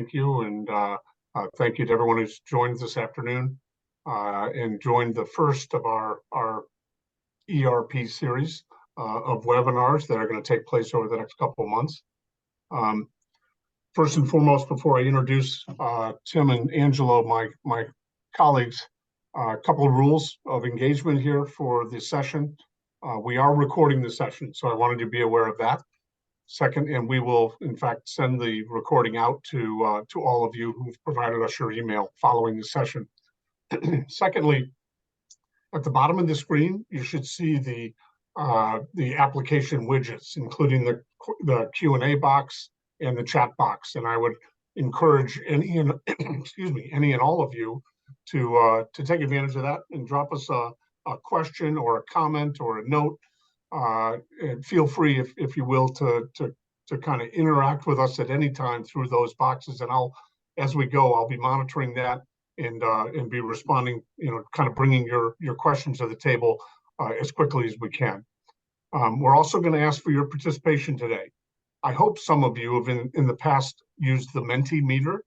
thank you. And thank you to everyone who's joined this afternoon and joined the first of our ERP series of webinars that are going to take place over the next couple of months. First and foremost, before I introduce Tim and Angelo, my colleagues, a couple of rules of engagement here for this session. We are recording the session, so I wanted you to be aware of that. Second, and we will, in fact, send the recording out to all of you who've provided us your email following the session. Secondly, at the bottom of the screen, you should see the application widgets, including the Q&A box and the chat box. And I would encourage any and any and all of you to take advantage of that and drop us a question or a comment or a note. And feel free, if you will, to kind of interact with us at any time through those boxes. And as we go, I'll be monitoring that and be responding, kind of bringing your questions to the table as quickly as we can. We're also going to ask for your participation today. I hope some of you have in the past used the Mentimeter.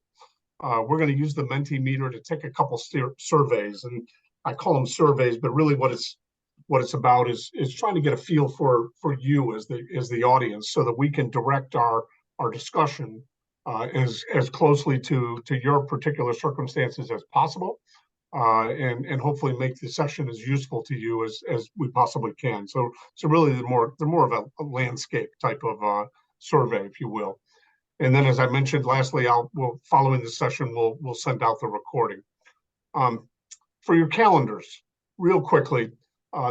We're going to use the Mentimeter to take a couple surveys, and I call them surveys, but really what it's about is trying to get a feel for you as the audience, so that we can direct our discussion as closely to your particular circumstances as possible, and hopefully make the session as useful to you as we possibly can. So really they're more of a landscape type of survey, if you will. And then, as I mentioned, lastly, following the session, we'll send out the recording. For your calendars, real quickly,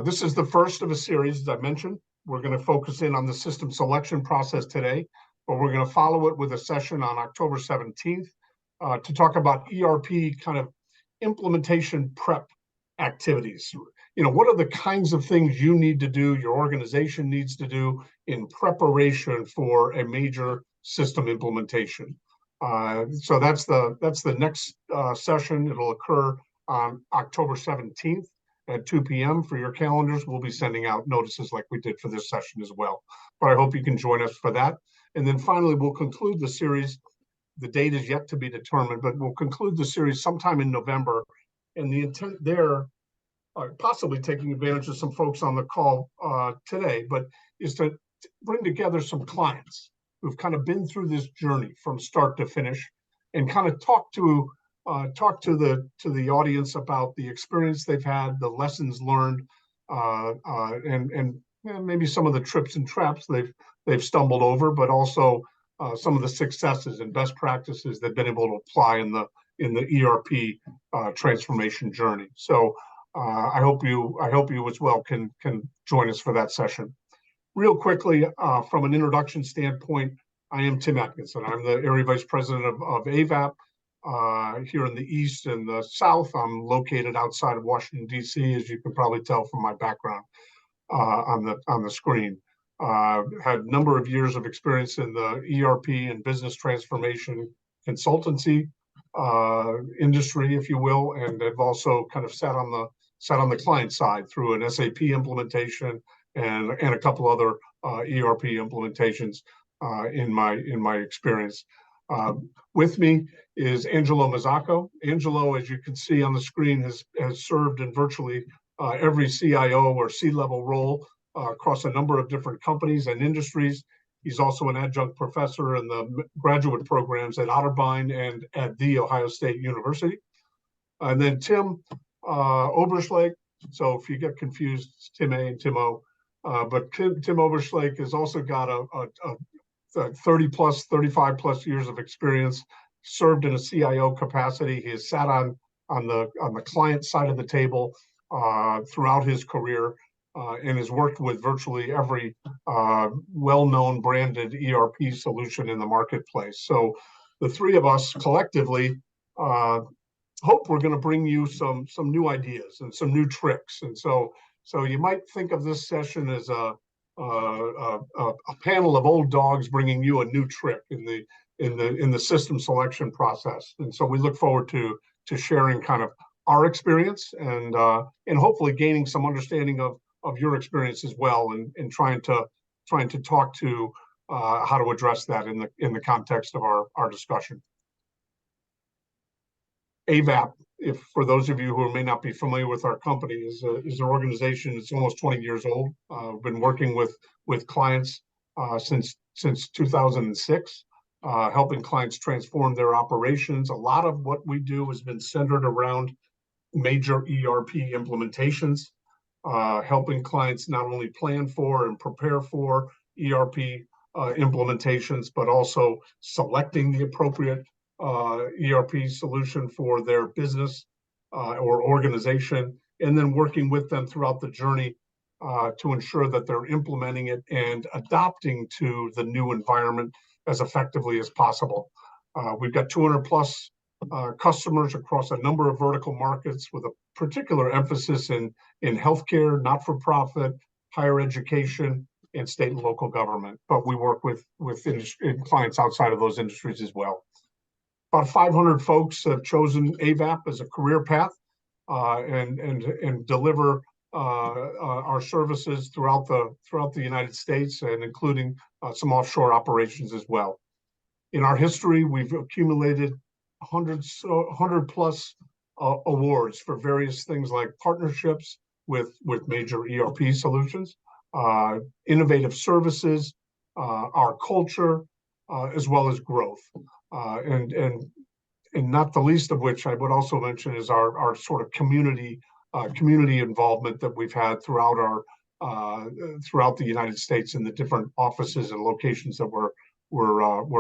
this is the first of a series, as I mentioned. We're going to focus in on the system selection process today, but we're going to follow it with a session on October 17th to talk about ERP kind of implementation prep activities. What are the kinds of things you need to do, your organization needs to do in preparation for a major system implementation. So that's the next session. It'll occur on October 17th at 2 p.m. For your calendars. We'll be sending out notices like we did for this session as well. But I hope you can join us for that. And then finally, we'll conclude the series. The date is yet to be determined, but we'll conclude the series sometime in November. And the intent there, possibly taking advantage of some folks on the call today, but is to bring together some clients who've kind of been through this journey from start to finish, and kind of talk to the audience about the experience they've had, the lessons learned, and maybe some of the trips and traps they've stumbled over, but also some of the successes and best practices they've been able to apply in the ERP transformation journey. So I hope you as well can join us for that session. Real quickly, from an introduction standpoint, I am Tim Atkinson. I'm the Area Vice President of Avaap here in the East and the South. I'm located outside of Washington, D.C., as you can probably tell from my background on the screen. Had a number of years of experience in the ERP and business transformation consultancy industry, if you will, and have also kind of sat on the client side through an SAP implementation and a couple other ERP implementations in my experience. With me is Angelo Mazzocco. Angelo, as you can see on the screen, has served in virtually every CIO or C-level role across a number of different companies and industries. He's also an adjunct professor in the graduate programs at Otterbein and at The Ohio State University. And then Tim Oberschlake. So if you get confused, it's Tim A and Tim O. But Tim Oberschlake has also got a 35 plus years of experience, served in a CIO capacity. He has sat on the client side of the table throughout his career, and has worked with virtually every well-known branded ERP solution in the marketplace. So the three of us collectively hope we're going to bring you some new ideas and some new tricks. And so you might think of this session as a panel of old dogs bringing you a new trick in the system selection process. And so we look forward to sharing kind of our experience and hopefully gaining some understanding of your experience as well, and trying to talk to how to address that in the context of our discussion. Avaap, if for those of you who may not be familiar with our company, is an organization that's almost 20 years old. Been working with clients since 2006, helping clients transform their operations. A lot of what we do has been centered around major ERP implementations, helping clients not only plan for and prepare for ERP implementations, but also selecting the appropriate ERP solution for their business or organization, and then working with them throughout the journey to ensure that they're implementing it and adapting to the new environment as effectively as possible. We've got 200 plus customers across a number of vertical markets with a particular emphasis in healthcare, not-for-profit, higher education, and state and local government. But we work with clients outside of those industries as well. About 500 folks have chosen Avaap as a career path and deliver our services throughout the United States, and including some offshore operations as well. In our history, we've accumulated 100 plus awards for various things like partnerships with major ERP solutions, innovative services, our culture, as well as growth. And not the least of which I would also mention is our sort of community involvement that we've had throughout the United States in the different offices and locations that we're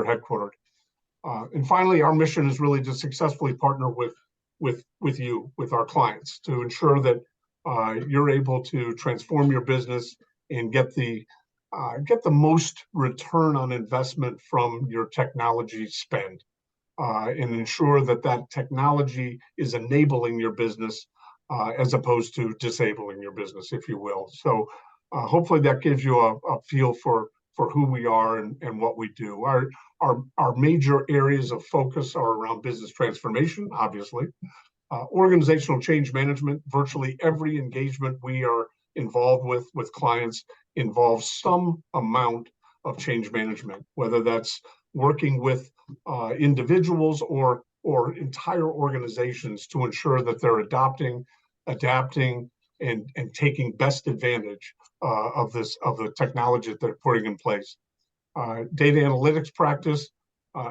headquartered. And finally, our mission is really to successfully partner with you, with our clients, to ensure that you're able to transform your business and get the most return on investment from your technology spend, and ensure that technology is enabling your business as opposed to disabling your business, if you will. So hopefully that gives you a feel for who we are and what we do. Our major areas of focus are around business transformation, obviously, organizational change management. Virtually every engagement we are involved with clients involves some amount of change management, whether that's working with individuals or entire organizations to ensure that they're adapting, and taking best advantage of the technology that they're putting in place. Data analytics practice,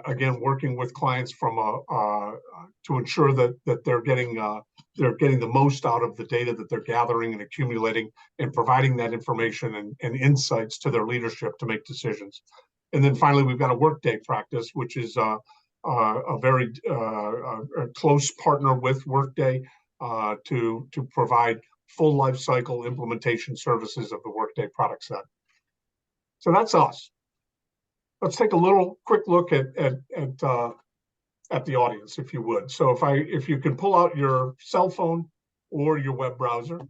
again, working with clients to ensure that they're getting the most out of the data that they're gathering and accumulating, and providing that information and insights to their leadership to make decisions. And then finally, we've got a Workday practice, which is a very close partner with Workday to provide full life cycle implementation services of the Workday product set. So that's us. Let's take a quick look at the audience, if you would. So if you can pull out your cell phone or your web browser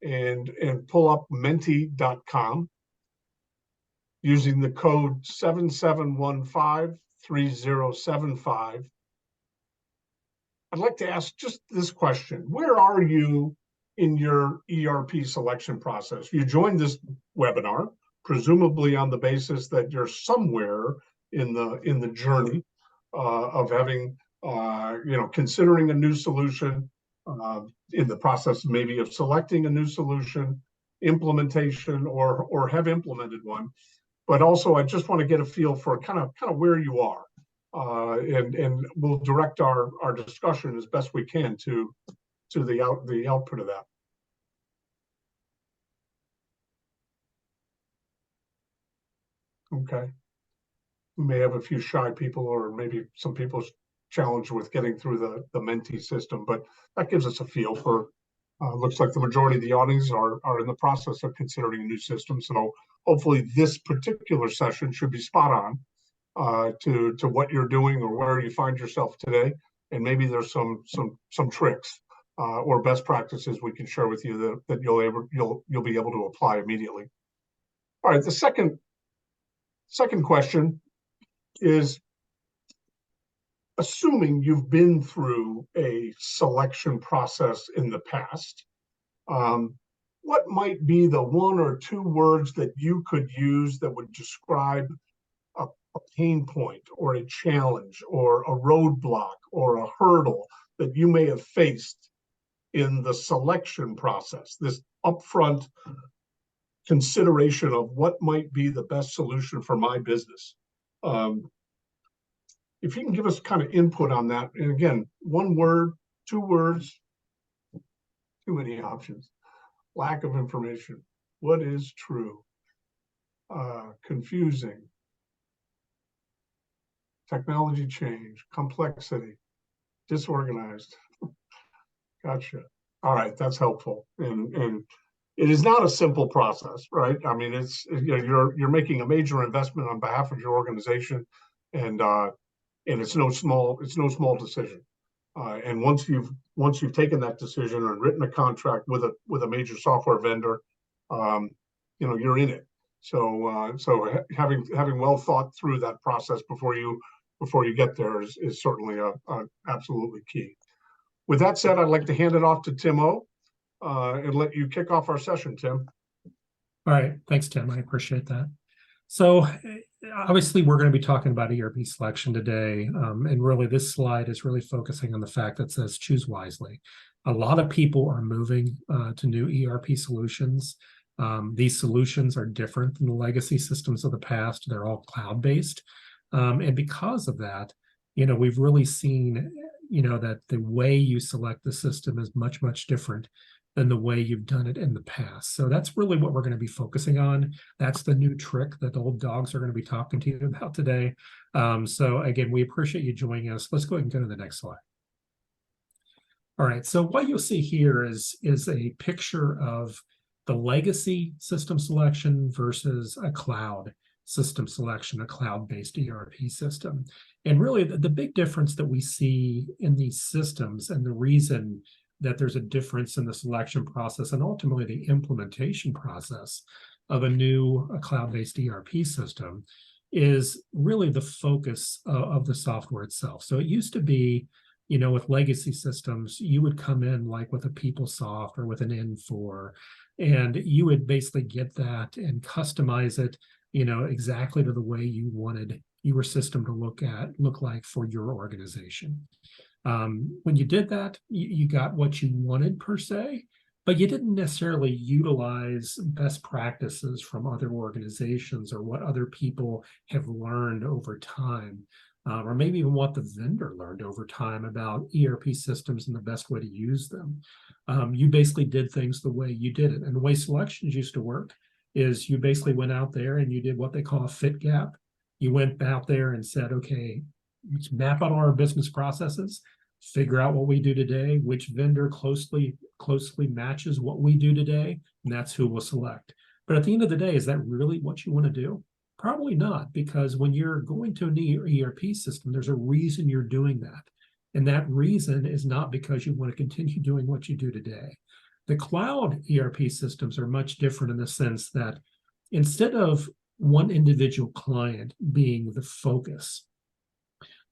and pull up menti.com using the code 77153075. I'd like to ask just this question: where are you in your ERP selection process? You joined this webinar presumably on the basis that you're somewhere in the journey of having considering a new solution, in the process maybe of selecting a new solution, implementation, or have implemented one. But also, I just want to get a feel for kind of where you are, and we'll direct our discussion as best we can to the output of that. Okay. We may have a few shy people, or maybe some people challenged with getting through the Menti system, but that gives us a feel for. Looks like the majority of the audience are in the process of considering a new system. So hopefully this particular session should be spot on to what you're doing or where you find yourself today, and maybe there's some tricks or best practices we can share with you that you'll be able to apply immediately. All right, the second question is, assuming you've been through a selection process in the past, what might be the one or two words that you could use that would describe a pain point or a challenge or a roadblock or a hurdle that you may have faced in the selection process, this upfront consideration of what might be the best solution for my business. If you can give us kind of input on that, and again, one word, 2 words, too many options. Lack of information. What is true? Confusing. Technology change, complexity, disorganized. Gotcha. All right, that's helpful. And it is not a simple process, right? I mean, it's, you know, you're making a major investment on behalf of your organization, and it's no small decision. And once you've taken that decision and written a contract with a major software vendor, you know, you're in it. So having well thought through that process before you get there is certainly absolutely key. With that said, I'd like to hand it off to Tim O, and let you kick off our session, Tim. All right, thanks, Tim. I appreciate that. So obviously, we're going to be talking about ERP selection today, and really this slide is really focusing on the fact that says choose wisely. A lot of people are moving to new ERP solutions. These solutions are different than the legacy systems of the past. They're all cloud-based. And because of that, you know, we've really seen, you know, that the way you select the system is much, much different than the way you've done it in the past. So that's really what we're going to be focusing on. That's the new trick that the old dogs are going to be talking to you about today. So again, we appreciate you joining us. Let's go ahead and go to the next slide. All right, so what you'll see here is a picture of the legacy system selection versus a cloud system selection, a cloud-based ERP system. And really the big difference that we see in these systems, and the reason that there's a difference in the selection process and ultimately the implementation process of a cloud-based ERP system, is really the focus of the software itself. So it used to be, you know, with legacy systems, you would come in like with a PeopleSoft or with an Infor, and you would basically get that and customize it, you know, exactly to the way you wanted your system to look like for your organization. When you did that, you got what you wanted per se, but you didn't necessarily utilize best practices from other organizations or what other people have learned over time, or maybe even what the vendor learned over time about ERP systems and the best way to use them. You basically did things the way you did it. And the way selections used to work is you basically went out there and you did what they call a fit gap. You went out there and said, okay, let's map out our business processes, figure out what we do today, which vendor closely matches what we do today, and that's who we'll select. But at the end of the day, is that really what you want to do? Probably not, because when you're going to an ERP system, there's a reason you're doing that. And that reason is not because you want to continue doing what you do today. The cloud ERP systems are much different in the sense that instead of one individual client being the focus,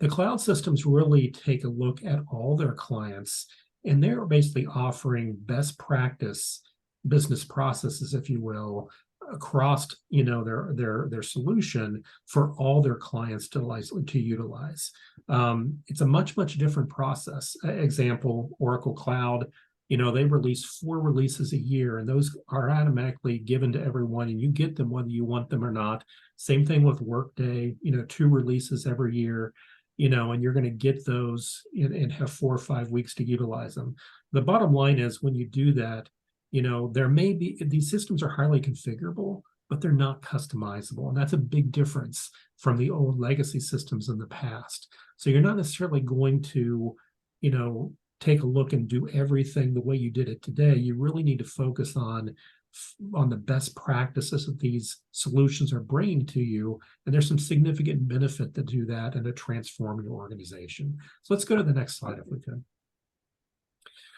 the cloud systems really take a look at all their clients, and they're basically offering best practice business processes, if you will, across, you know, their solution for all their clients to utilize. It's a much different process. Example, Oracle Cloud, you know, they release 4 releases a year, and those are automatically given to everyone, and you get them whether you want them or not. Same thing with Workday, you know, 2 releases every year, you know, and you're going to get those and have 4 or 5 weeks to utilize them. The bottom line is when you do that, you know, there may be, these systems are highly configurable, but they're not customizable. And that's a big difference from the old legacy systems in the past. So you're not necessarily going to, you know, take a look and do everything the way you did it today. You really need to focus on the best practices that these solutions are bringing to you. And there's some significant benefit to do that and to transform your organization. So let's go to the next slide if we could.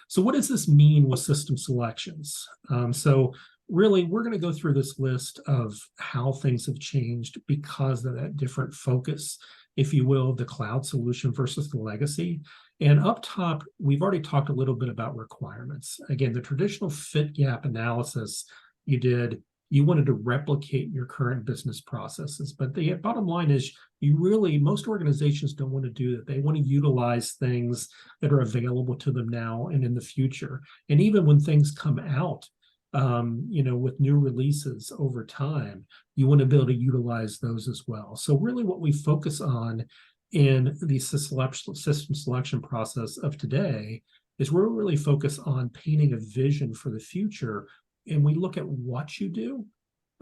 So what does this mean with system selections? So really, we're going to go through this list of how things have changed because of that different focus, if you will, the cloud solution versus the legacy. And up top, we've already talked a little bit about requirements. Again, the traditional fit gap analysis, you did You wanted to replicate your current business processes. But the bottom line is, most organizations don't want to do that. They want to utilize things that are available to them now and in the future. And even when things come out, with new releases over time, you want to be able to utilize those as well. So really what we focus on in the system selection process of today is we're really focused on painting a vision for the future. And we look at what you do,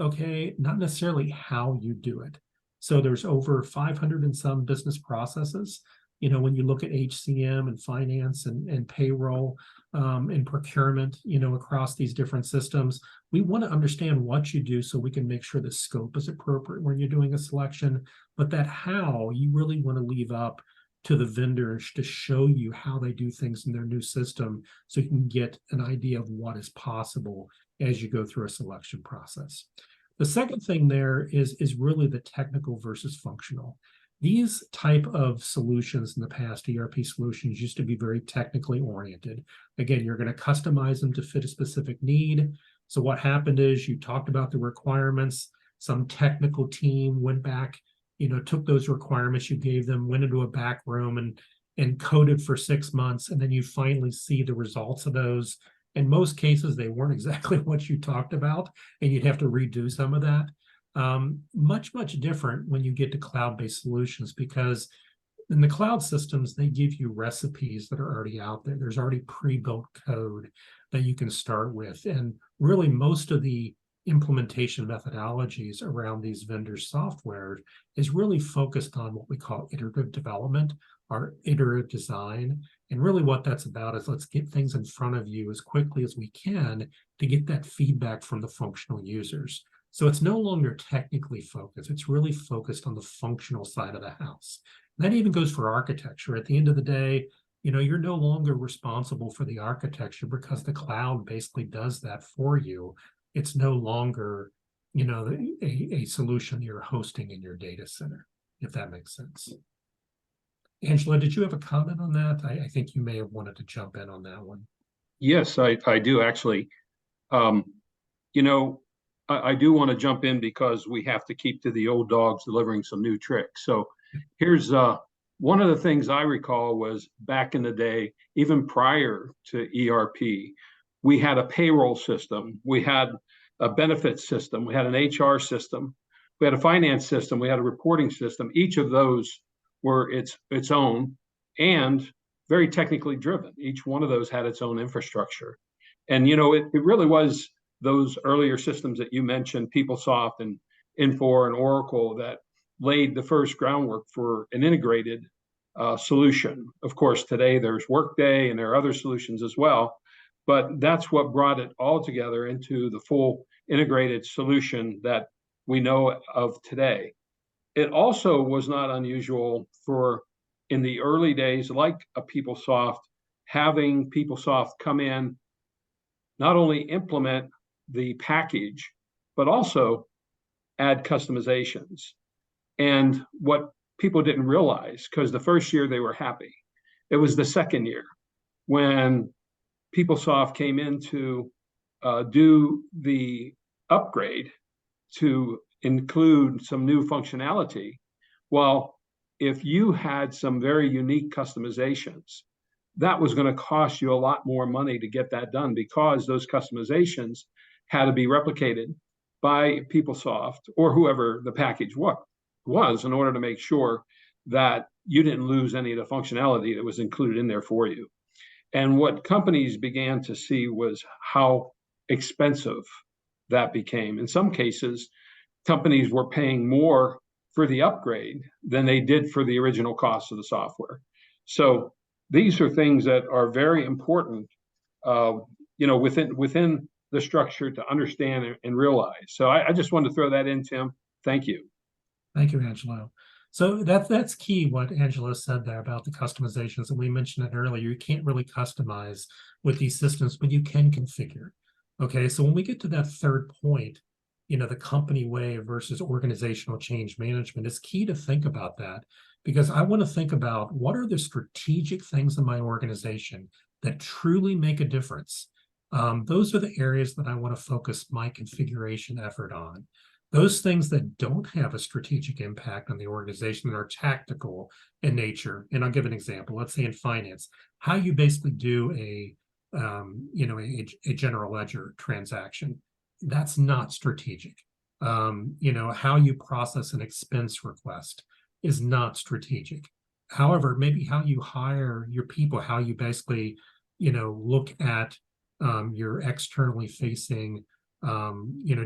okay, not necessarily how you do it. So there's over 500 and some business processes. When you look at HCM and finance and payroll and procurement, across these different systems, we want to understand what you do so we can make sure the scope is appropriate when you're doing a selection, but that how you really want to leave up to the vendors to show you how they do things in their new system so you can get an idea of what is possible as you go through a selection process. The second thing there is really the technical versus functional. These type of solutions in the past, ERP solutions, used to be very technically oriented. Again, you're going to customize them to fit a specific need. So what happened is you talked about the requirements. Some technical team went back, took those requirements you gave them, went into a back room and coded for 6 months. And then you finally see the results of those. In most cases, they weren't exactly what you talked about, and you'd have to redo some of that. Much different when you get to cloud-based solutions, because in the cloud systems, they give you recipes that are already out there. There's already pre-built code that you can start with. And really most of the implementation methodologies around these vendor software is really focused on what we call iterative development or iterative design. And really what that's about is let's get things in front of you as quickly as we can to get that feedback from the functional users. So it's no longer technically focused. It's really focused on the functional side of the house. And that even goes for architecture. At the end of the day, you're no longer responsible for the architecture because the cloud basically does that for you. It's no longer, a solution you're hosting in your data center, if that makes sense. Angela, did you have a comment on that? I think you may have wanted to jump in on that one. Yes, I do actually. I do want to jump in because we have to keep to the old dogs delivering some new tricks. So here's one of the things I recall was back in the day, even prior to ERP, we had a payroll system, we had a benefits system, we had an HR system, we had a finance system, we had a reporting system. Each of those were its own and very technically driven. Each one of those had its own infrastructure. And, it really was those earlier systems that you mentioned, PeopleSoft and Infor and Oracle, that laid the first groundwork for an integrated solution. Of course, today there's Workday and there are other solutions as well, but that's what brought it all together into the full integrated solution that we know of today. It also was not unusual for, in the early days, like a PeopleSoft, having PeopleSoft come in, not only implement the package, but also add customizations. And what people didn't realize, because the first year they were happy, it was the second year when PeopleSoft came in to do the upgrade to include some new functionality. Well, if you had some very unique customizations, that was going to cost you a lot more money to get that done, because those customizations had to be replicated by PeopleSoft or whoever the package was in order to make sure that you didn't lose any of the functionality that was included in there for you. And what companies began to see was how expensive that became. In some cases, companies were paying more for the upgrade than they did for the original cost of the software. So these are things that are very important, within the structure to understand and realize. So I just wanted to throw that in, Tim. Thank you. Thank you, Angelo. So that's key, what Angelo said there about the customizations. And we mentioned it earlier, you can't really customize with these systems, but you can configure. Okay, so when we get to that third point, the company way versus organizational change management, it's key to think about that, because I want to think about what are the strategic things in my organization that truly make a difference. Those are the areas that I want to focus my configuration effort on. Those things that don't have a strategic impact on the organization that are tactical in nature. And I'll give an example. Let's say in finance, how you basically do a general ledger transaction. That's not strategic. How you process an expense request is not strategic. However, maybe how you hire your people, how you basically, look at your externally facing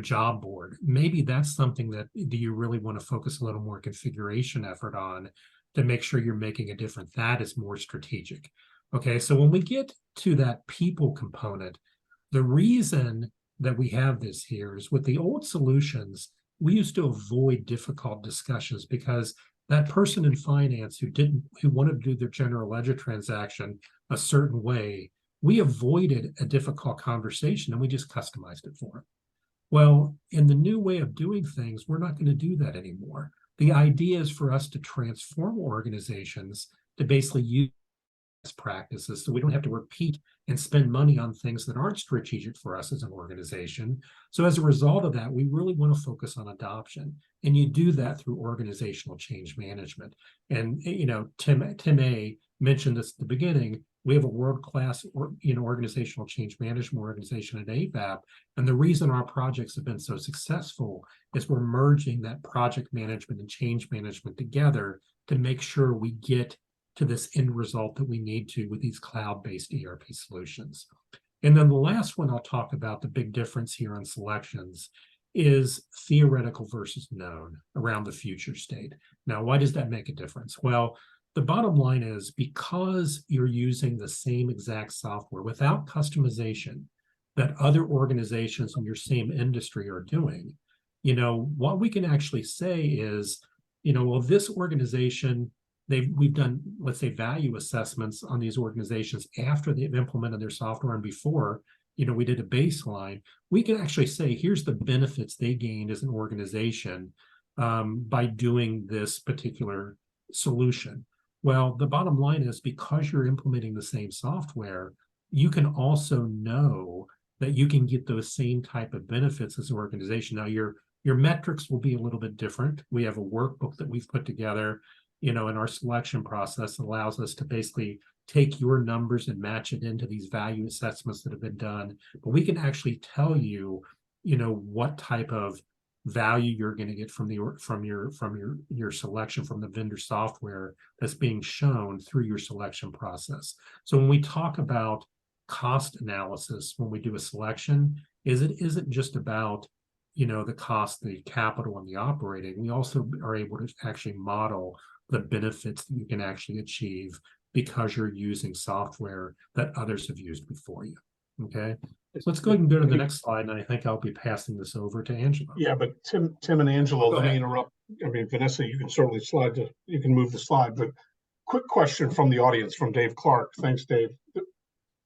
job board. Maybe that's something that do you really want to focus a little more configuration effort on to make sure you're making a difference. That is more strategic. Okay, so when we get to that people component, the reason that we have this here is with the old solutions, we used to avoid difficult discussions because that person in finance who wanted to do their general ledger transaction a certain way, we avoided a difficult conversation and we just customized it for them. Well, in the new way of doing things, we're not going to do that anymore. The idea is for us to transform organizations to basically use practices so we don't have to repeat and spend money on things that aren't strategic for us as an organization. So as a result of that, we really want to focus on adoption, and you do that through organizational change management. And Tim A mentioned this at the beginning. We have a world-class organizational change management organization at Avaap, and the reason our projects have been so successful is we're merging that project management and change management together to make sure we get to this end result that we need to with these cloud-based ERP solutions. And then the last one I'll talk about, the big difference here on selections, is theoretical versus known around the future state. Now, why does that make a difference? Well, the bottom line is because you're using the same exact software without customization that other organizations in your same industry are doing, what we can actually say is, well, this organization, we've done, let's say, value assessments on these organizations after they've implemented their software and before, we did a baseline. We can actually say, here's the benefits they gained as an organization by doing this particular solution. Well, the bottom line is because you're implementing the same software, you can also know that you can get those same type of benefits as an organization. Now, your metrics will be a little bit different. We have a workbook that we've put together, in our selection process that allows us to basically take your numbers and match it into these value assessments that have been done. But we can actually tell you, what type of value you're going to get from your selection from the vendor software that's being shown through your selection process. So when we talk about cost analysis, when we do a selection, it isn't just about the cost, the capital, and the operating. We also are able to actually model the benefits that you can actually achieve because you're using software that others have used before you. Okay, so let's go ahead and go to the next slide, and I think I'll be passing this over to Angelo. Yeah, but Tim and Angelo, let me interrupt. I mean, Vanessa, you can certainly you can move the slide, but quick question from the audience from Dave Clark. Thanks, Dave.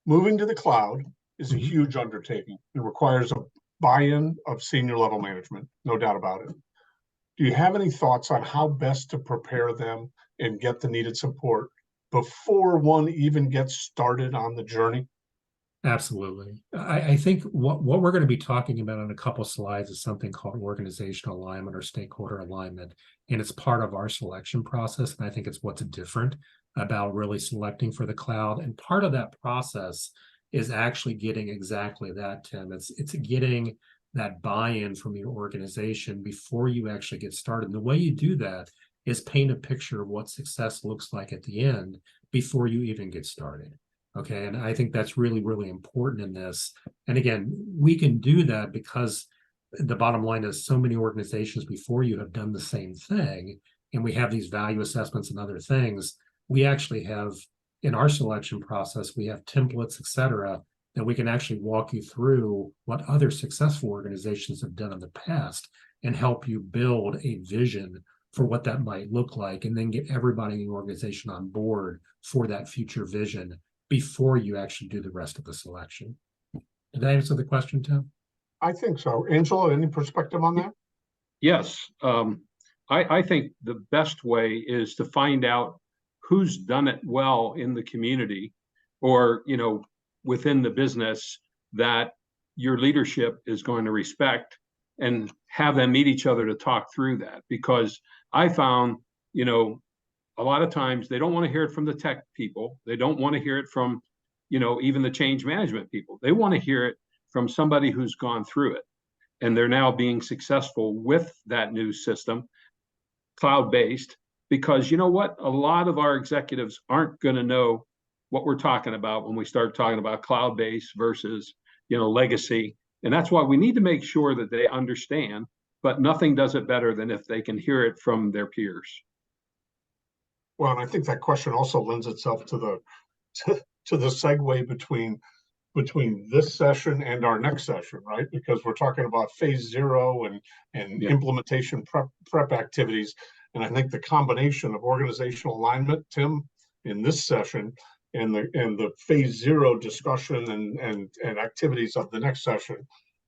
Moving to the cloud is a huge undertaking. It requires a buy-in of senior level management, no doubt about it. Do you have any thoughts on how best to prepare them and get the needed support before one even gets started on the journey? Absolutely. I think what we're going to be talking about in a couple of slides is something called organizational alignment or stakeholder alignment. And it's part of our selection process. And I think it's what's different about really selecting for the cloud. And part of that process is actually getting exactly that, Tim. It's getting that buy-in from your organization before you actually get started. And the way you do that is paint a picture of what success looks like at the end before you even get started. Okay, and I think that's really, really important in this. And again, we can do that because the bottom line is so many organizations before you have done the same thing, and we have these value assessments and other things. We actually have, in our selection process, we have templates, et cetera, that we can actually walk you through what other successful organizations have done in the past and help you build a vision for what that might look like, and then get everybody in the organization on board for that future vision before you actually do the rest of the selection. Did I answer the question, Tim? I think so. Angelo, any perspective on that? Yes. I think the best way is to find out who's done it well in the community or, within the business that your leadership is going to respect, and have them meet each other to talk through that. Because I found, a lot of times they don't want to hear it from the tech people. They don't want to hear it from, even the change management people. They want to hear it from somebody who's gone through it, and they're now being successful with that new system, cloud-based. Because you know what? A lot of our executives aren't going to know what we're talking about when we start talking about cloud-based versus, legacy. And that's why we need to make sure that they understand, but nothing does it better than if they can hear it from their peers. Well, and I think that question also lends itself to the segue between this session and our next session, right? Because we're talking about phase 0 and implementation prep activities. And I think the combination of organizational alignment, Tim, in this session and the phase 0 discussion and activities of the next session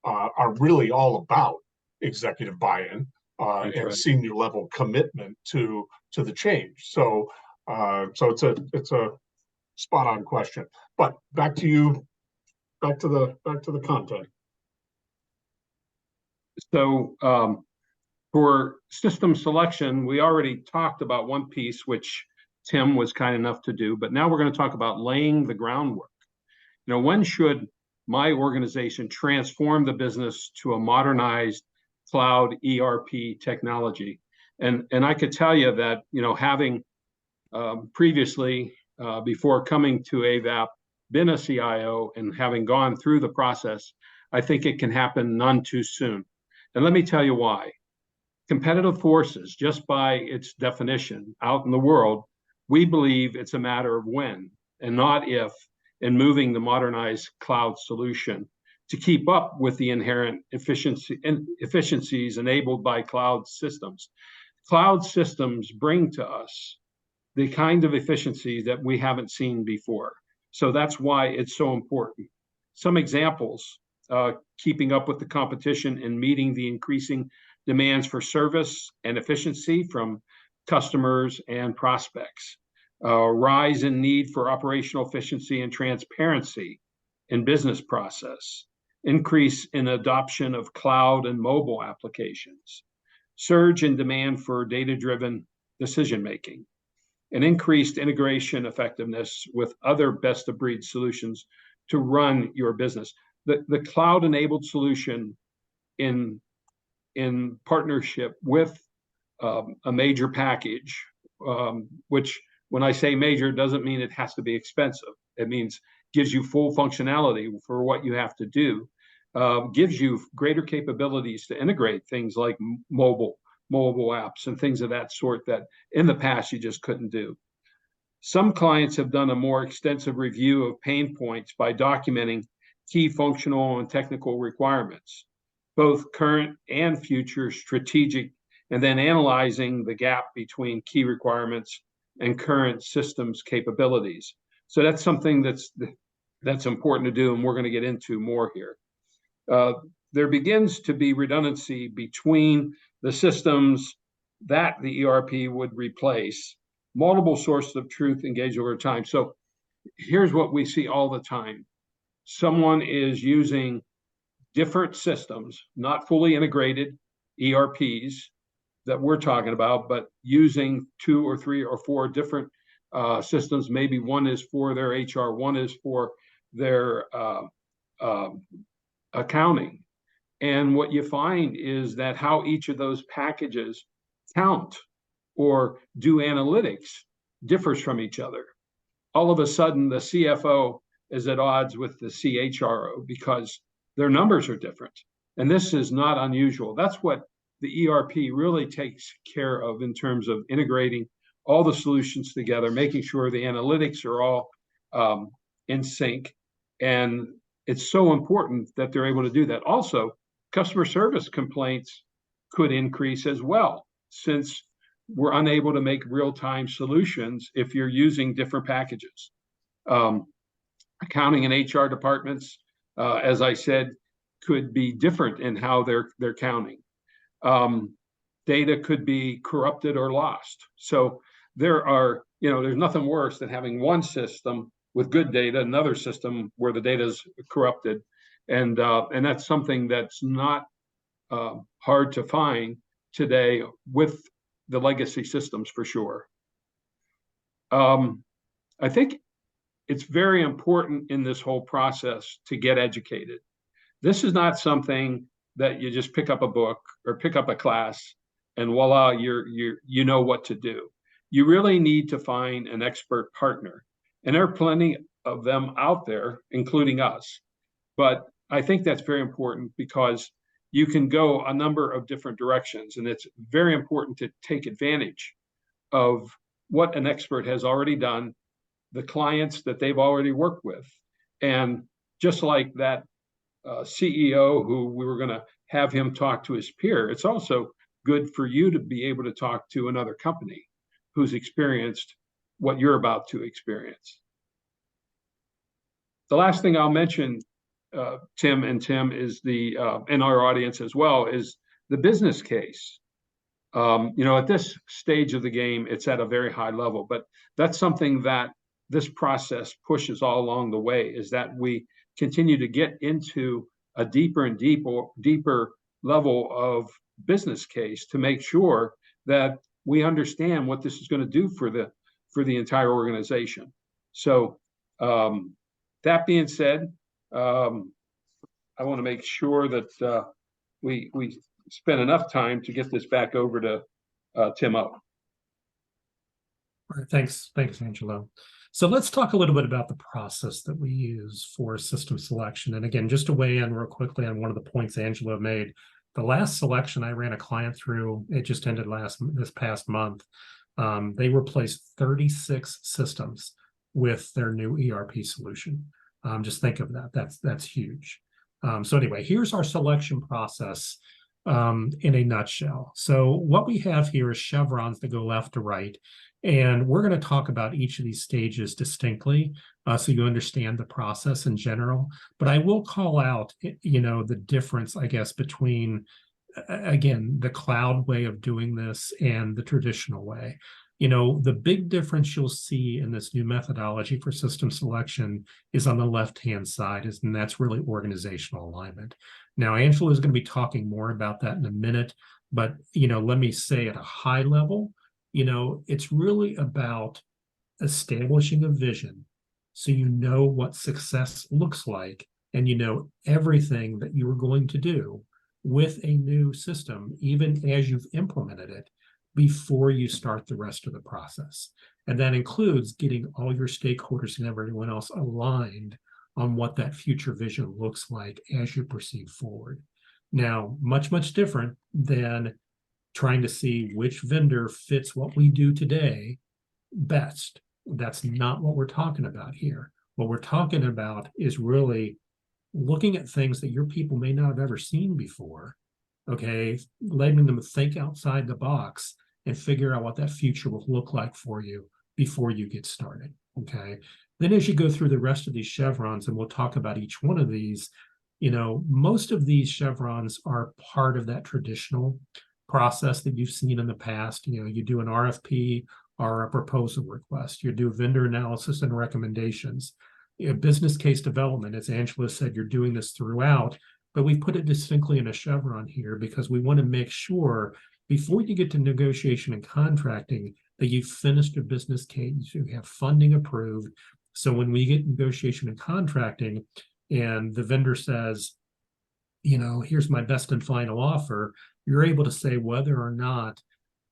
are really all about executive buy-in and right. senior level commitment to the change. So it's a spot on question. But back to you, back to the content. So for system selection, we already talked about one piece, which Tim was kind enough to do, but now we're going to talk about laying the groundwork. When should my organization transform the business to a modernized cloud ERP technology? And I could tell you that, having previously, before coming to Avaap, been a CIO and having gone through the process, I think it can happen none too soon. And let me tell you why. Competitive forces, just by its definition out in the world, we believe it's a matter of when and not if in moving the modernized cloud solution to keep up with the inherent efficiencies enabled by cloud systems. Cloud systems bring to us the kind of efficiency that we haven't seen before. So that's why it's so important. Some examples, keeping up with the competition and meeting the increasing demands for service and efficiency from customers and prospects. Rise in need for operational efficiency and transparency in business process. Increase in adoption of cloud and mobile applications. Surge in demand for data-driven decision-making. And increased integration effectiveness with other best-of-breed solutions to run your business. The cloud-enabled solution in partnership with a major package, which when I say major, doesn't mean it has to be expensive. It means gives you full functionality for what you have to do, gives you greater capabilities to integrate things like mobile apps and things of that sort that in the past you just couldn't do. Some clients have done a more extensive review of pain points by documenting key functional and technical requirements, both current and future strategic, and then analyzing the gap between key requirements and current systems capabilities. So that's something that's important to do, and we're going to get into more here. There begins to be redundancy between the systems that the ERP would replace. Multiple sources of truth engage over time. So here's what we see all the time. Someone is using different systems, not fully integrated ERPs that we're talking about, but using 2 or 3 or 4 different systems. Maybe one is for their HR, one is for their accounting. And what you find is that how each of those packages count or do analytics differs from each other. All of a sudden, the CFO is at odds with the CHRO because their numbers are different. And this is not unusual. That's what the ERP really takes care of in terms of integrating all the solutions together, making sure the analytics are all in sync. And it's so important that they're able to do that. Also, customer service complaints could increase as well, since we're unable to make real-time solutions if you're using different packages. Accounting and HR departments, as I said, could be different in how they're counting. Data could be corrupted or lost. So there's nothing worse than having one system with good data, another system where the data is corrupted. And that's something that's not hard to find today with the legacy systems for sure. I think it's very important in this whole process to get educated. This is not something that you just pick up a book or pick up a class and voila, you know what to do. You really need to find an expert partner. And there are plenty of them out there, including us. But I think that's very important because you can go a number of different directions. And it's very important to take advantage of what an expert has already done, the clients that they've already worked with. And just like that CEO who we were going to have him talk to his peer, it's also good for you to be able to talk to another company who's experienced what you're about to experience. The last thing I'll mention, Tim, is the in our audience as well, is the business case. At this stage of the game, it's at a very high level, but that's something that this process pushes all along the way, is that we continue to get into a deeper and deeper level of business case to make sure that we understand what this is going to do for the entire organization. So that being said, I want to make sure that we spend enough time to get this back over to Tim O. All right, thanks, Angelo. So let's talk a little bit about the process that we use for system selection. And again, just to weigh in real quickly on one of the points Angelo made, the last selection I ran a client through, it just ended this past month. They replaced 36 systems with their new ERP solution. Just think of that. That's huge. So anyway, here's our selection process in a nutshell. So what we have here is chevrons that go left to right. And we're going to talk about each of these stages distinctly so you understand the process in general. But I will call out, the difference, I guess, between, again, the cloud way of doing this and the traditional way. The big difference you'll see in this new methodology for system selection is on the left-hand side, and that's really organizational alignment. Now, Angelo is going to be talking more about that in a minute, but, let me say at a high level, it's really about establishing a vision so you know what success looks like and you know everything that you are going to do with a new system, even as you've implemented it, before you start the rest of the process. And that includes getting all your stakeholders and everyone else aligned on what that future vision looks like as you proceed forward. Now, much, much different than trying to see which vendor fits what we do today best. That's not what we're talking about here. What we're talking about is really looking at things that your people may not have ever seen before, okay, letting them think outside the box and figure out what that future will look like for you before you get started, okay? Then as you go through the rest of these chevrons, and we'll talk about each one of these, most of these chevrons are part of that traditional process that you've seen in the past. You do an RFP or a proposal request, you do vendor analysis and recommendations, business case development. As Angelo said, you're doing this throughout, but we've put it distinctly in a chevron here because we want to make sure before you get to negotiation and contracting that you've finished a business case, you have funding approved. So when we get negotiation and contracting and the vendor says, here's my best and final offer, you're able to say whether or not,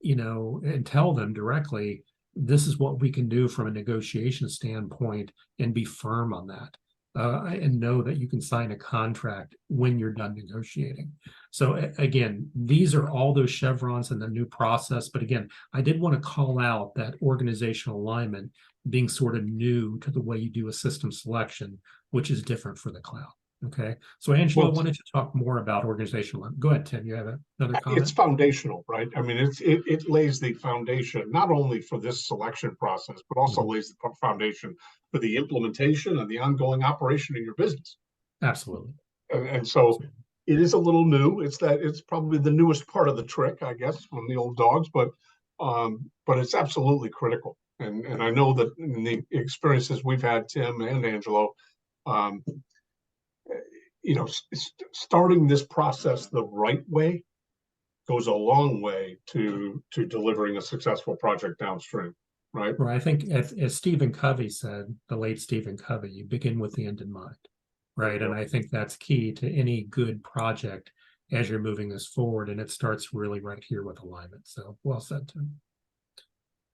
and tell them directly, this is what we can do from a negotiation standpoint and be firm on that. And know that you can sign a contract when you're done negotiating. So again, these are all those chevrons in the new process. But again, I did want to call out that organizational alignment being sort of new to the way you do a system selection, which is different for the cloud. Okay. So Angelo, why don't you talk more about organizational alignment? Go ahead, Tim. You have another comment? It's foundational, right? I mean, it lays the foundation not only for this selection process, but also lays the foundation for the implementation and the ongoing operation of your business. Absolutely. And so it is a little new. It's probably the newest part of the trick, I guess, from the old dogs, but it's absolutely critical. And I know that in the experiences we've had, Tim and Angelo, starting this process the right way goes a long way to delivering a successful project downstream, right? Well, I think as Stephen Covey said, the late Stephen Covey, you begin with the end in mind, right? And I think that's key to any good project as you're moving this forward. And it starts really right here with alignment. So well said, Tim.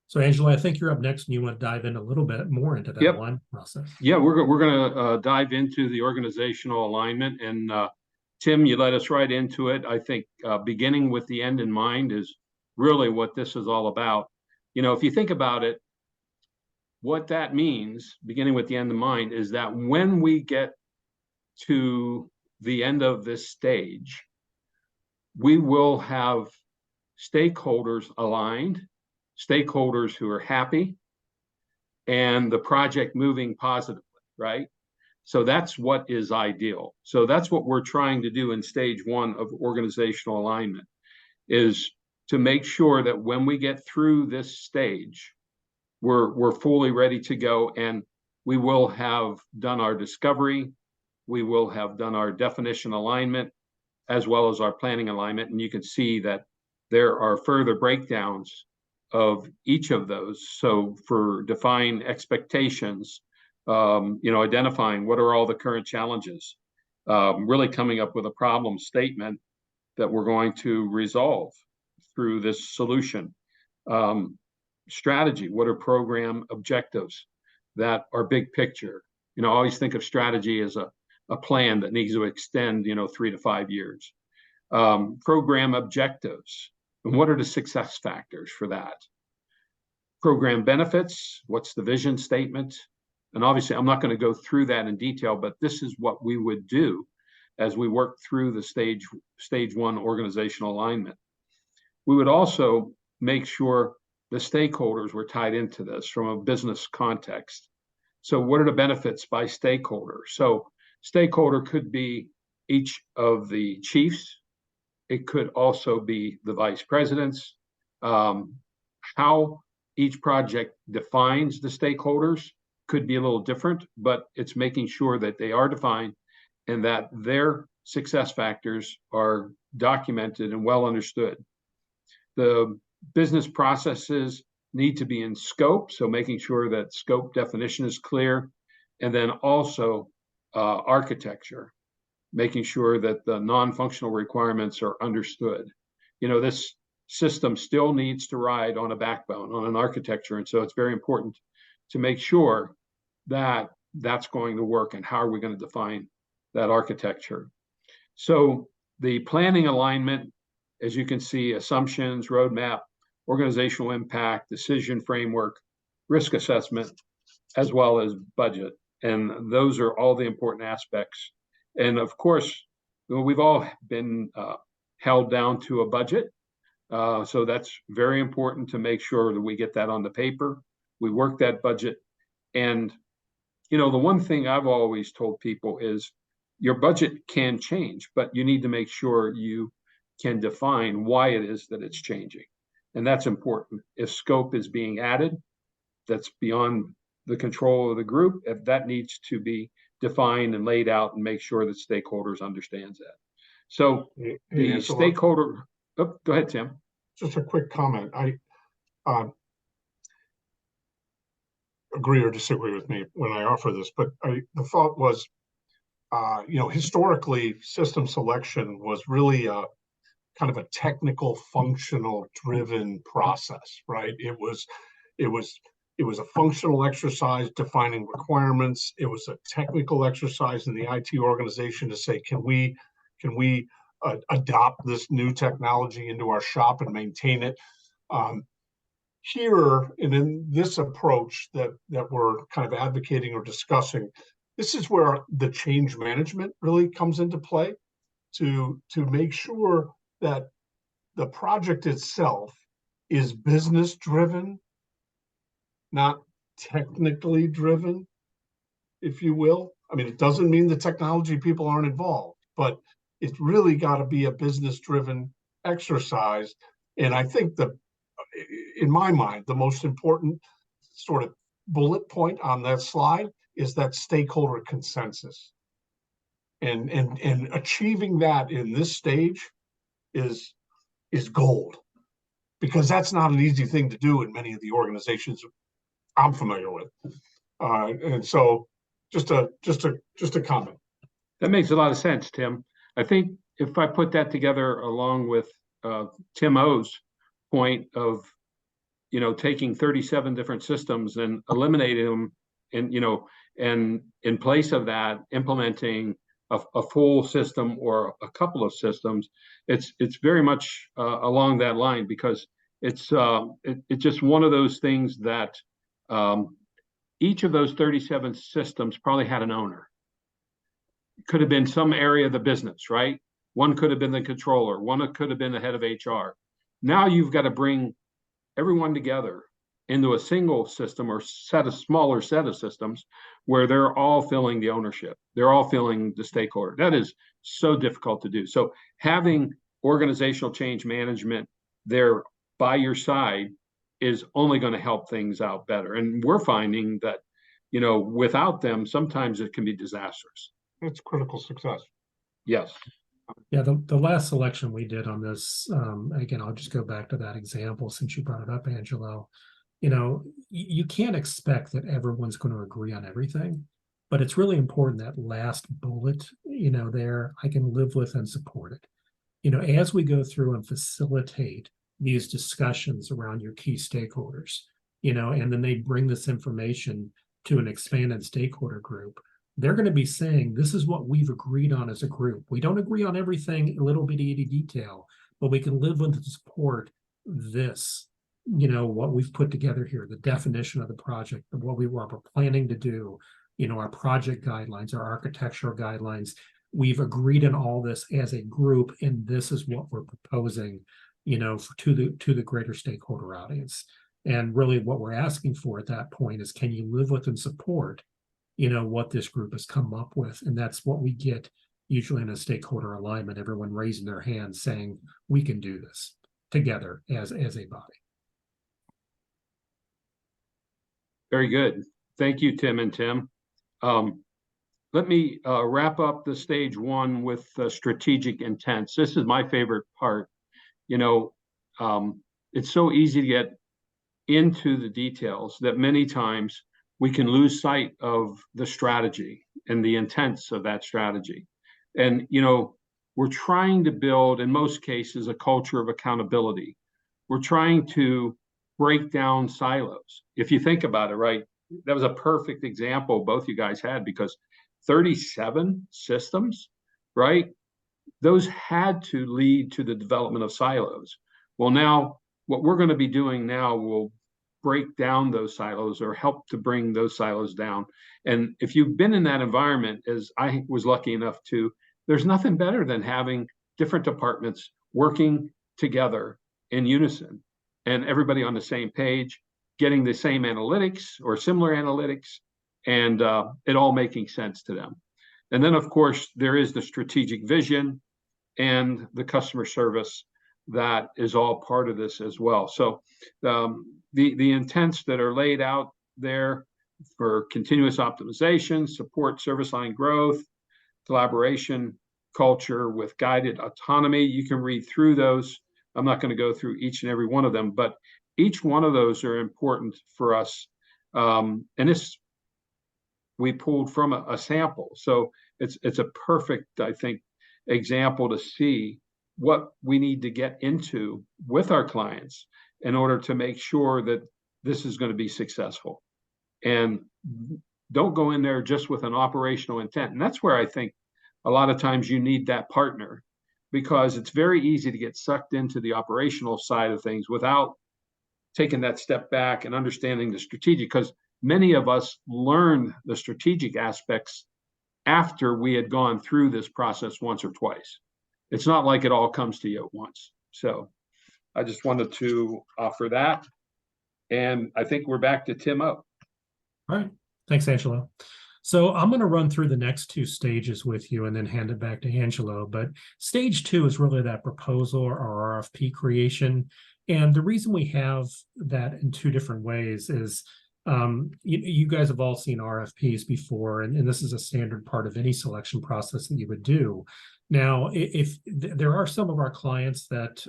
So Angelo, I think you're up next and you want to dive in a little bit more into that alignment process. Yeah, we're going to dive into the organizational alignment. And Tim, you led us right into it. I think beginning with the end in mind is really what this is all about. If you think about it, what that means, beginning with the end in mind, is that when we get to the end of this stage, we will have stakeholders aligned, stakeholders who are happy, and the project moving positively, right? So that's what is ideal. So that's what we're trying to do in stage one of organizational alignment, is to make sure that when we get through this stage, we're fully ready to go, and we will have done our discovery, we will have done our definition alignment, as well as our planning alignment. And you can see that there are further breakdowns of each of those. So for define expectations, identifying what are all the current challenges, really coming up with a problem statement that we're going to resolve through this solution. Strategy, what are program objectives that are big picture? I always think of strategy as a plan that needs to extend, 3 to 5 years. Program objectives, and what are the success factors for that? Program benefits, what's the vision statement? And obviously, I'm not going to go through that in detail, but this is what we would do as we work through the stage one organizational alignment. We would also make sure the stakeholders were tied into this from a business context. So what are the benefits by stakeholder? So stakeholder could be each of the chiefs. It could also be the vice presidents. How each project defines the stakeholders could be a little different, but it's making sure that they are defined and that their success factors are documented and well understood. The business processes need to be in scope, so making sure that scope definition is clear, and then also architecture, making sure that the non-functional requirements are understood. This system still needs to ride on a backbone, on an architecture, and so it's very important to make sure that that's going to work and how are we going to define that architecture. So the planning alignment, as you can see, assumptions, roadmap, organizational impact, decision framework, risk assessment, as well as budget. And those are all the important aspects. And of course, we've all been held down to a budget. So that's very important to make sure that we get that on the paper. We work that budget. And, the one thing I've always told people is your budget can change, but you need to make sure you can define why it is that it's changing. And that's important. If scope is being added, that's beyond the control of the group, if that needs to be defined and laid out and make sure that stakeholders understands that. So the stakeholder, go ahead, Tim. Just a quick comment. I agree or disagree with me when I offer this, but the thought was, historically, system selection was really kind of a technical, functional driven process, right? It was a functional exercise defining requirements. It was a technical exercise in the IT organization to say, can we adopt this new technology into our shop and maintain it? Here, and in this approach that we're kind of advocating or discussing, this is where the change management really comes into play to make sure that the project itself is business driven, not technically driven, if you will. I mean, it doesn't mean the technology people aren't involved, but it's really got to be a business driven exercise. And I think in my mind, the most important sort of bullet point on that slide is that stakeholder consensus. And achieving that in this stage is gold, because that's not an easy thing to do in many of the organizations I'm familiar with. And so just a comment. That makes a lot of sense, Tim. I think if I put that together along with Tim O's point of, taking 37 different systems and eliminating them, and in place of that, implementing a full system or a couple of systems, it's very much along that line, because it's just one of those things that each of those 37 systems probably had an owner. Could have been some area of the business, right? One could have been the controller, one could have been the head of HR. Now you've got to bring everyone together into a single system or smaller set of systems where they're all feeling the ownership. They're all feeling the stakeholder. That is so difficult to do. So having organizational change management there by your side is only going to help things out better. And we're finding that, without them, sometimes it can be disastrous. It's critical success. Yes. Yeah, the last selection we did on this, again, I'll just go back to that example since you brought it up, Angelo. You can't expect that everyone's going to agree on everything, but it's really important that last bullet, there, I can live with and support it. As we go through and facilitate these discussions around your key stakeholders, and then they bring this information to an expanded stakeholder group, they're going to be saying, this is what we've agreed on as a group. We don't agree on everything, a little bitty detail, but we can live with and support this, what we've put together here, the definition of the project, what we were planning to do, our project guidelines, our architectural guidelines. We've agreed on all this as a group, and this is what we're proposing, to the greater stakeholder audience. And really what we're asking for at that point is, can you live with and support what this group has come up with? And that's what we get usually in a stakeholder alignment, everyone raising their hand saying, we can do this together as a body. Very good. Thank you, Tim and Tim. Let me wrap up the stage one with strategic intents. This is my favorite part. It's so easy to get into the details that many times we can lose sight of the strategy and the intents of that strategy. And, we're trying to build, in most cases, a culture of accountability. We're trying to break down silos. If you think about it, right, that was a perfect example both you guys had, because 37 systems, right, those had to lead to the development of silos. Well, now what we're going to be doing now will break down those silos or help to bring those silos down. And if you've been in that environment, as I was lucky enough to, there's nothing better than having different departments working together in unison and everybody on the same page, getting the same analytics or similar analytics, and it all making sense to them. And then, of course, there is the strategic vision and the customer service that is all part of this as well. So the intents that are laid out there for continuous optimization, support service line growth, collaboration, culture with guided autonomy, you can read through those. I'm not going to go through each and every one of them, but each one of those are important for us. And this we pulled from a sample. So it's a perfect, I think, example to see what we need to get into with our clients in order to make sure that this is going to be successful. And don't go in there just with an operational intent. And that's where I think a lot of times you need that partner, because it's very easy to get sucked into the operational side of things without taking that step back and understanding the strategic, because many of us learned the strategic aspects after we had gone through this process once or twice. It's not like it all comes to you at once. So I just wanted to offer that. And I think we're back to Tim O. All right. Thanks, Angelo. So I'm going to run through the next two stages with you and then hand it back to Angelo. But stage two is really that proposal or RFP creation. And the reason we have that in two different ways is You guys have all seen RFPs before, and this is a standard part of any selection process that you would do. Now, if there are some of our clients that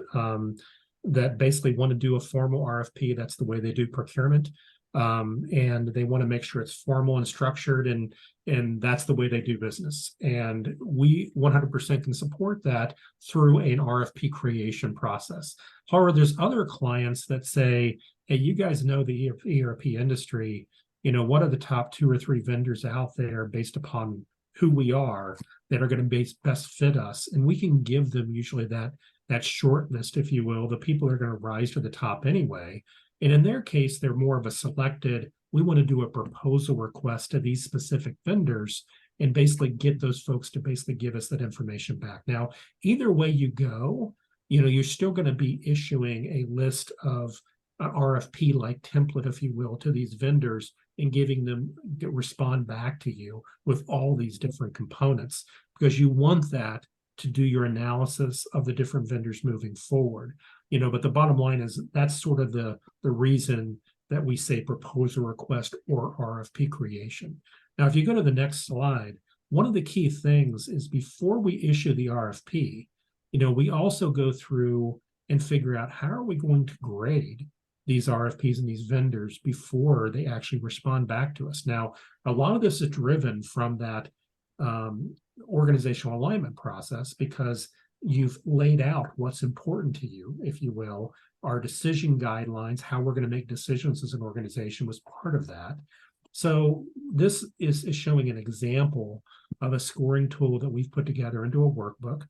that basically want to do a formal RFP, that's the way they do procurement. And they want to make sure it's formal and structured, and that's the way they do business. And we 100% can support that through an RFP creation process. However, there's other clients that say, hey, you guys know the ERP industry, what are the top 2 or 3 vendors out there based upon who we are that are going to best fit us? And we can give them usually that short list, if you will. The people are going to rise to the top anyway. And in their case, they're more of a selected, we want to do a proposal request to these specific vendors and basically get those folks to basically give us that information back. Now, either way you go, you're still going to be issuing a list of RFP-like template, if you will, to these vendors and giving them to respond back to you with all these different components, because you want that to do your analysis of the different vendors moving forward. But the bottom line is that's sort of the reason that we say proposal request or RFP creation. Now, if you go to the next slide, one of the key things is before we issue the RFP, we also go through and figure out how are we going to grade these RFPs and these vendors before they actually respond back to us. Now, a lot of this is driven from that organizational alignment process, because you've laid out what's important to you, if you will. Our decision guidelines, how we're going to make decisions as an organization, was part of that. So this is showing an example of a scoring tool that we've put together into a workbook.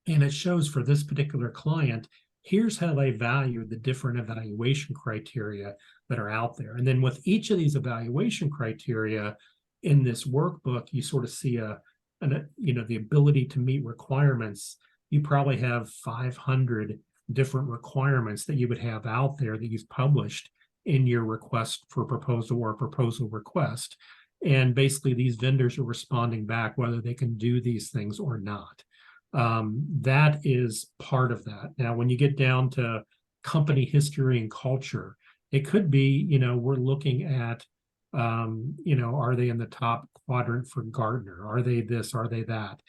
And it shows for this particular client, here's how they value the different evaluation criteria that are out there. And then with each of these evaluation criteria in this workbook, you sort of see the ability to meet requirements. You probably have 500 different requirements that you would have out there that you've published in your request for proposal or proposal request. And basically these vendors are responding back whether they can do these things or not. That is part of that. Now, when you get down to company history and culture, it could be, we're looking at are they in the top quadrant for Gartner? Are they this? Are they that?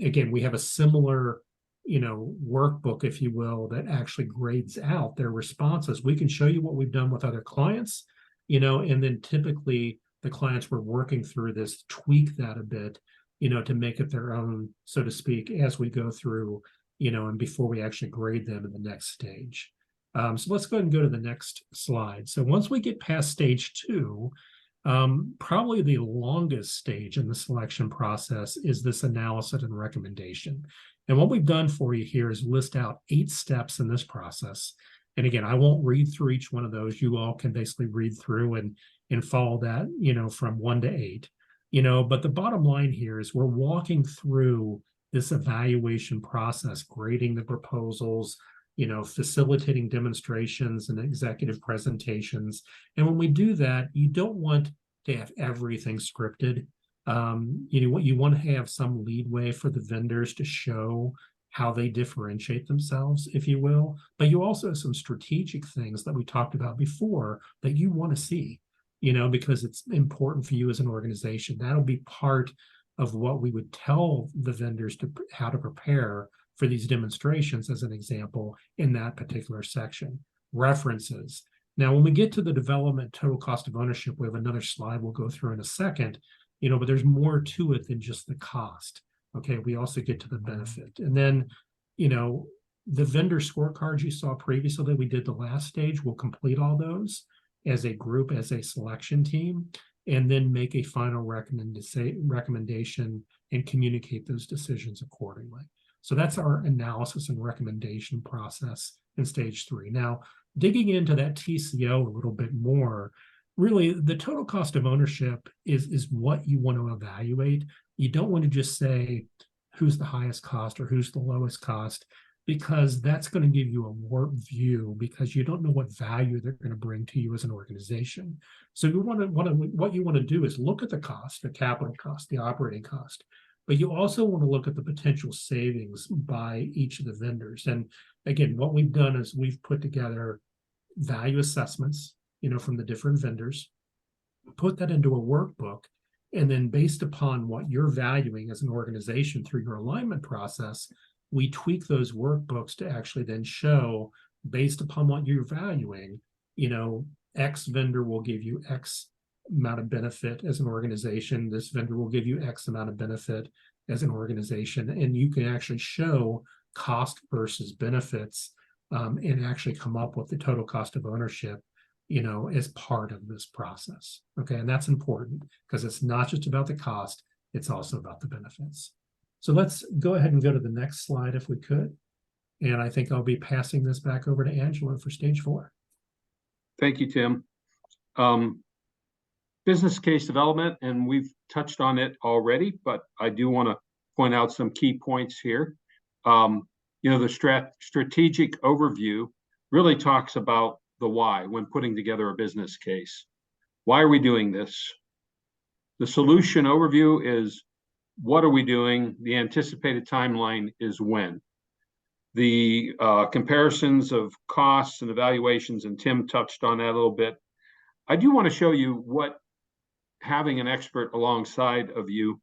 Again, we have a similar, workbook, if you will, that actually grades out their responses. We can show you what we've done with other clients, and then typically the clients we're working through this tweak that a bit, to make it their own, so to speak, as we go through, and before we actually grade them in the next stage. So let's go ahead and go to the next slide. So once we get past stage 2, probably the longest stage in the selection process is this analysis and recommendation. And what we've done for you here is list out 8 steps in this process. And again, I won't read through each one of those. You all can basically read through and follow that, from 1 to 8. But the bottom line here is we're walking through this evaluation process, grading the proposals, facilitating demonstrations and executive presentations. And when we do that, you don't want to have everything scripted. You want to have some leadway for the vendors to show how they differentiate themselves, if you will. But you also have some strategic things that we talked about before that you want to see, because it's important for you as an organization. That'll be part of what we would tell the vendors how to prepare for these demonstrations, as an example, in that particular section. References. Now, when we get to the development total cost of ownership, we have another slide we'll go through in a second, but there's more to it than just the cost. Okay, we also get to the benefit. And then, the vendor scorecards you saw previously that we did the last stage, we'll complete all those as a group, as a selection team, and then make a final recommendation and communicate those decisions accordingly. So that's our analysis and recommendation process in stage 3. Now, digging into that TCO a little bit more, really the total cost of ownership is what you want to evaluate. You don't want to just say who's the highest cost or who's the lowest cost, because that's going to give you a warped view, because you don't know what value they're going to bring to you as an organization. So what you want to do is look at the cost, the capital cost, the operating cost, but you also want to look at the potential savings by each of the vendors. And again, what we've done is we've put together value assessments, from the different vendors, put that into a workbook, and then based upon what you're valuing as an organization through your alignment process, we tweak those workbooks to actually then show, based upon what you're valuing, X vendor will give you X amount of benefit as an organization. This vendor will give you X amount of benefit as an organization. And you can actually show cost versus benefits and actually come up with the total cost of ownership, as part of this process. Okay. And that's important because it's not just about the cost, it's also about the benefits. So let's go ahead and go to the next slide if we could. And I think I'll be passing this back over to Angelo for stage 4. Thank you, Tim. Business case development, and we've touched on it already, but I do want to point out some key points here. The strategic overview really talks about the why when putting together a business case. Why are we doing this? The solution overview is what are we doing? The anticipated timeline is when. The comparisons of costs and evaluations, and Tim touched on that a little bit. I do want to show you what having an expert alongside of you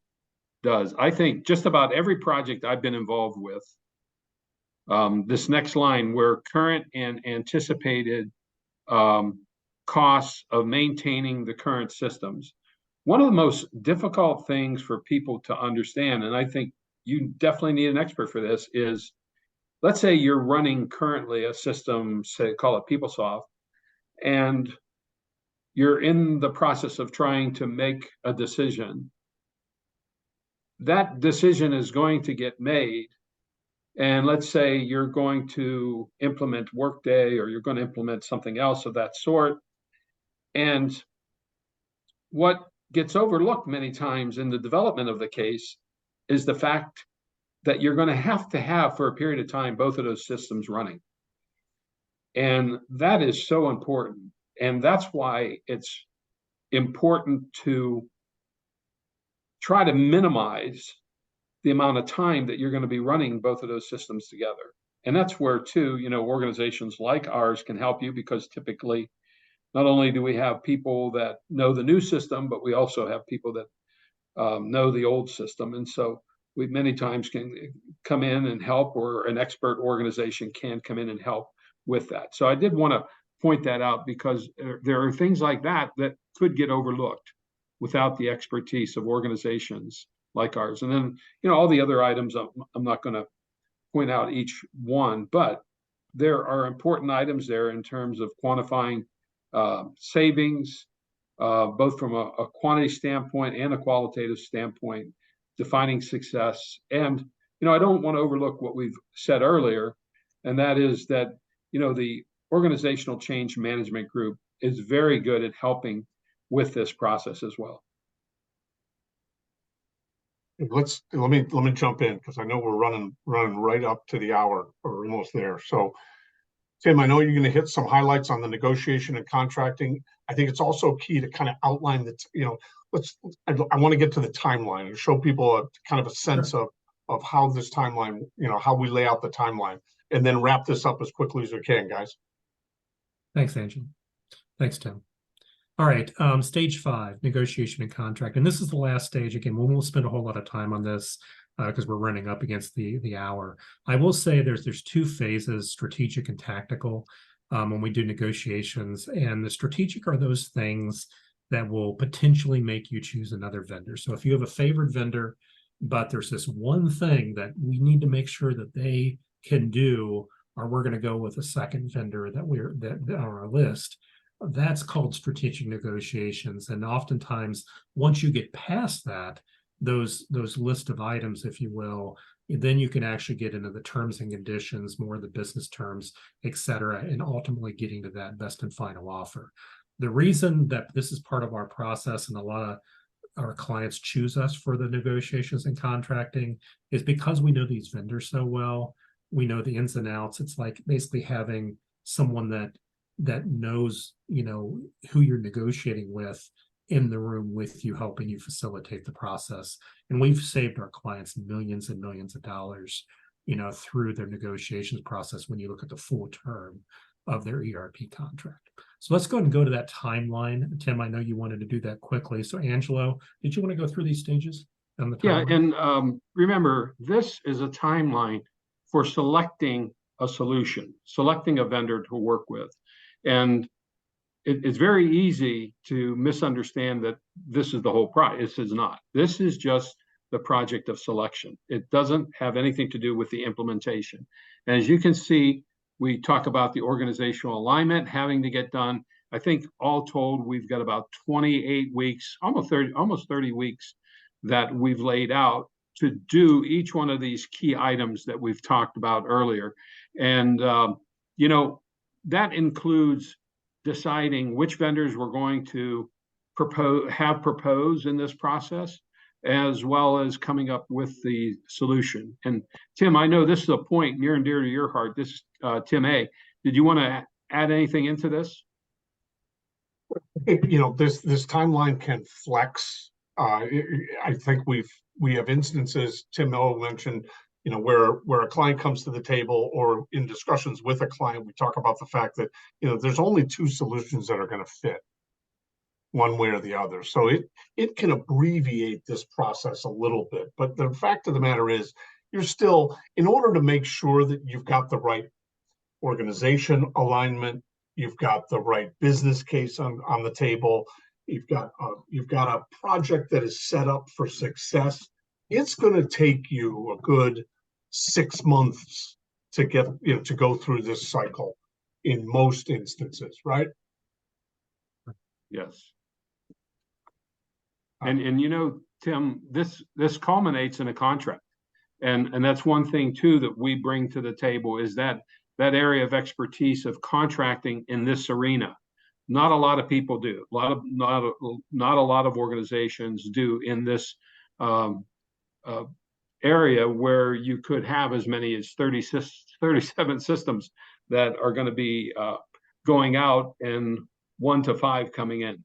does. I think just about every project I've been involved with, this next line, where current and anticipated costs of maintaining the current systems. One of the most difficult things for people to understand, and I think you definitely need an expert for this, is let's say you're running currently a system, say, call it PeopleSoft, and you're in the process of trying to make a decision. That decision is going to get made. And let's say you're going to implement Workday, or you're going to implement something else of that sort. And what gets overlooked many times in the development of the case is the fact that you're going to have for a period of time both of those systems running. And that is so important. And that's why it's important to try to minimize the amount of time that you're going to be running both of those systems together. And that's where, too, organizations like ours can help you, because typically, not only do we have people that know the new system, but we also have people that know the old system. And so we many times can come in and help, or an expert organization can come in and help with that. So I did want to point that out, because there are things like that that could get overlooked without the expertise of organizations like ours. And then, all the other items, I'm not going to point out each one, but there are important items there in terms of quantifying savings, both from a quantity standpoint and a qualitative standpoint, defining success. And, I don't want to overlook what we've said earlier, and that is that, the organizational change management group is very good at helping with this process as well. Let me jump in, because I know we're running right up to the hour, or almost there. So, Tim, I know you're going to hit some highlights on the negotiation and contracting. I think it's also key to kind of outline I want to get to the timeline and show people a kind of a sense of how this timeline, how we lay out the timeline, and then wrap this up as quickly as we can, guys. Thanks, Angelo. Thanks, Tim. All right, stage 5, negotiation and contract. And this is the last stage. Again, we won't spend a whole lot of time on this because we're running up against the hour. I will say there's 2 phases, strategic and tactical, when we do negotiations. And the strategic are those things that will potentially make you choose another vendor. So if you have a favored vendor, but there's this one thing that we need to make sure that they can do, or we're going to go with a second vendor that on our list. That's called strategic negotiations. And oftentimes, once you get past that, those list of items, if you will, then you can actually get into the terms and conditions, more of the business terms, et cetera, and ultimately getting to that best and final offer. The reason that this is part of our process, and a lot of our clients choose us for the negotiations and contracting, is because we know these vendors so well. We know the ins and outs. It's like basically having someone that knows, who you're negotiating with in the room with you, helping you facilitate the process. And we've saved our clients millions and millions of dollars, through their negotiations process when you look at the full term of their ERP contract. So let's go ahead and go to that timeline. Tim, I know you wanted to do that quickly. So Angelo, did you want to go through these stages on the Yeah, timeline? and remember, this is a timeline for selecting a solution, selecting a vendor to work with. And it's very easy to misunderstand that this is the whole project. This is not. This is just the project of selection. It doesn't have anything to do with the implementation. And as you can see, we talk about the organizational alignment having to get done. I think all told, we've got about 28 weeks, almost 30 weeks that we've laid out to do each one of these key items that we've talked about earlier. And, you know, that includes deciding which vendors we're going to propose in this process, as well as coming up with the solution. And Tim, I know this is a point near and dear to your heart. This is Tim A. Did you want to add anything into this? You know, this timeline can flex. I think we have instances, Tim O mentioned, you know, where a client comes to the table, or in discussions with a client, we talk about the fact that, you know, there's only two solutions that are going to fit one way or the other. So it can abbreviate this process a little bit. But the fact of the matter is, you're still, in order to make sure that you've got the right organization alignment, you've got the right business case on the table, you've got a project that is set up for success, it's going to take you a good 6 months to get, you know, to go through this cycle in most instances, right? Yes. And you know, Tim, this culminates in a contract. And that's one thing too that we bring to the table, is that area of expertise of contracting in this arena. Not a lot of people do. Not a lot of organizations do in this area, where you could have as many as 37 systems that are going to be going out, and 1 to 5 coming in.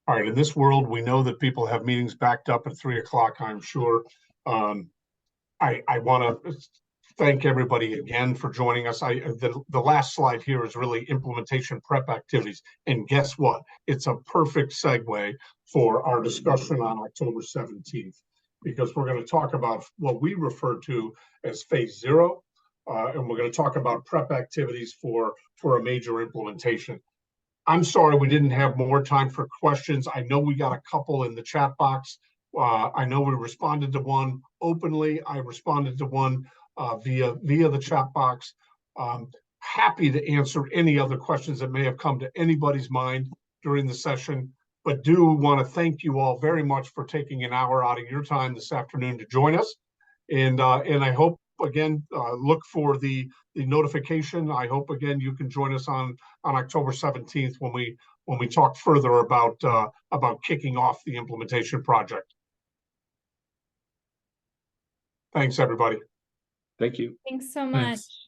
All right, in this world, we know that people have meetings backed up at 3 o'clock, I'm sure. I want to thank everybody again for joining us. The last slide here is really implementation prep activities. And guess what? It's a perfect segue for our discussion on October 17th, because we're going to talk about what we refer to as phase 0. And we're going to talk about prep activities for a major implementation. I'm sorry we didn't have more time for questions. I know we got a couple in the chat box. I know we responded to one openly. I responded to one via the chat box. Happy to answer any other questions that may have come to anybody's mind during the session, but do want to thank you all very much for taking an hour out of your time this afternoon to join us. And I hope, again, look for the notification. I hope, again, you can join us on October 17th when we talk further about kicking off the implementation project. Thanks, everybody. Thank you. Thanks so much. Thanks.